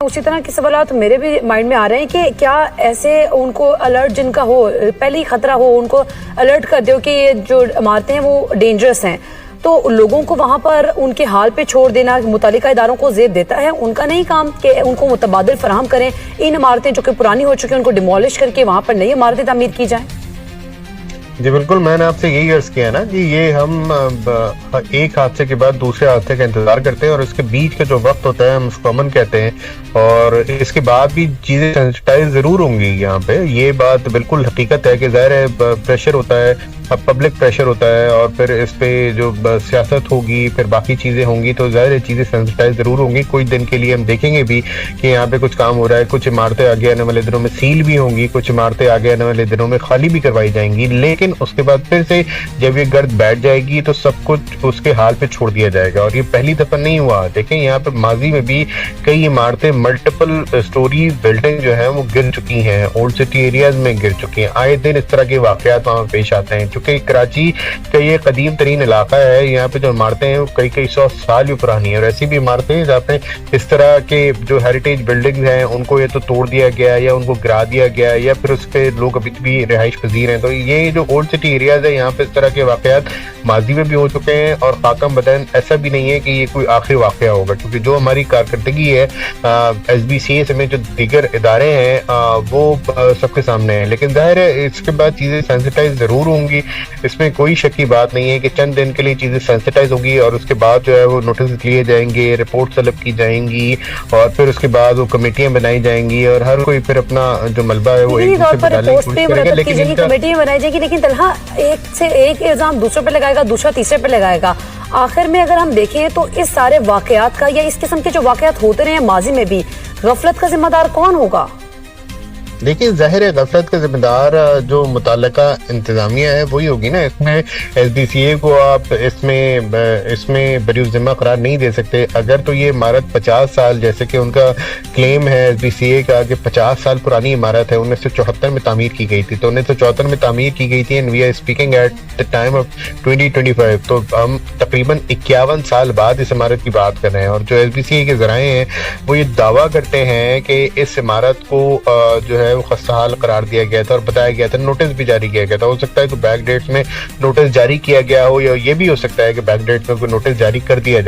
उसी तरह के सवाल मेरे भी माइंड में आ रहे हैं कि क्या ऐसे उनको अलर्ट जिनका हो, पहले ही खतरा हो, उनको अलर्ट कर दो कि ये जो इमारतें हैं वो डेंजरस हैं, तो लोगों को वहाँ पर उनके हाल पे छोड़ देना मुतालिका इदारों को ज़ेब देता है? उनका नहीं काम कि उनको मुतबादिल फराहम करें, इन इमारतें जो कि पुरानी हो चुकी हैं उनको डिमोलिश करके वहाँ पर नई इमारतें तामीर की जाएँ? जी बिल्कुल, मैंने आपसे यही अर्ज किया ना कि ये हम एक हादसे के बाद दूसरे हादसे का इंतजार करते हैं और इसके बीच का जो वक्त होता है हम उसको अमन कहते हैं, और इसके बाद भी चीजें सेंसिटाइज जरूर होंगी। यहाँ पे ये बात बिल्कुल हकीकत है कि ज़ाहिर है प्रेशर होता है, पब्लिक प्रेशर होता है, और फिर इस पे जो सियासत होगी, फिर बाकी चीजें होंगी, तो ज़ाहिर है चीजें सेंसिटाइज जरूर होंगी। कुछ दिन के लिए हम देखेंगे भी कि यहाँ पे कुछ काम हो रहा है, कुछ इमारतें आगे आने वाले दिनों में सील भी होंगी, कुछ इमारतें आगे आने वाले दिनों में खाली भी करवाई जाएंगी, लेकिन उसके बाद फिर से जब ये गर्द बैठ जाएगी तो सब कुछ उसके हाल पे छोड़ दिया जाएगा। और ये पहली दफा नहीं हुआ, देखें यहाँ पे माजी में भी कई इमारतें मल्टीपल स्टोरी बिल्डिंग जो है वो गिर चुकी हैं, ओल्ड सिटी एरियाज में गिर चुकी हैं। आए दिन इस तरह के वाकयात वहाँ पेश आते हैं, क्योंकि कराची का ये कदीम तरीन इलाका है, यहाँ पे जो इमारतें हैं वो कई कई सौ साल भी पुरानी है, और ऐसी भी इमारतें जहाँ पे इस तरह के जो हेरिटेज बिल्डिंग हैं उनको ये तो तोड़ दिया गया या उनको गिरा दिया गया, या फिर उस पे लोग अभी भी रिहाइश पजीर हैं। तो ये जो ओल्ड सिटी एरियाज है यहाँ पे इस तरह के वाकयात माजी में भी हो चुके हैं, और खाकम बदन ऐसा भी नहीं है कि ये कोई आखिरी वाकया होगा, क्योंकि जो हमारी कारकर्दगी है SBCA समेत जो दीगर इदारे हैं वो सबके सामने है। लेकिन जाहिर है इसके बाद चीज़ें सेंसिटाइज ज़रूर होंगी, इसमें कोई शक की बात नहीं है कि चंद दिन के लिए चीज़ें सेंसिटाइज होगी, और उसके बाद जो है वो नोटिस लिए जाएंगे, रिपोर्ट तलब की जाएंगी, और फिर उसके बाद वो कमेटियाँ बनाई जाएंगी, और हर कोई फिर अपना जो मलबा है वो एक दूसरे पे डालने की कोशिश करेगा। लेकिन कमेटियाँ बनाई जाएंगी, लेकिन तलहा एक से एक इल्जाम दूसरे पे लगाएगा, दूसरा तीसरे पे लगाएगा। आखिर में अगर हम देखें तो इस सारे वाकयात का या इस किस्म के जो वाकयात होते रहे हैं माजी में भी, गफलत का जिम्मेदार कौन होगा? देखिए ज़ाहिर है गफलत का जिम्मेदार जो मुताल्लिका इंतज़ामिया है वही होगी ना। इसमें SBCA को आप इसमें बरीउज़ ज़िम्मा करार नहीं दे सकते। अगर तो ये इमारत 50 साल, जैसे कि उनका क्लेम है SBCA का कि 50 साल पुरानी इमारत है, 1974 में तामीर की गई थी, तो 1974 में तामीर की गई थी, and we are speaking at the time of 2025, तो हम तकरीबन 51 साल बाद इस इमारत की बात कर रहे हैं। और जो SBCA के ज़राए हैं वो ये दावा करते हैं कि इस इमारत को जो है वो खस्ताहाल करार दिया गया था, और बताया गया था, नोटिस भी जारी किया गया था। हो सकता है कि बैक डेट में नोटिस जारी किया गया हो, या ये भी हो सकता है कि बैक डेट में कोई नोटिस जारी कर दिया जाए।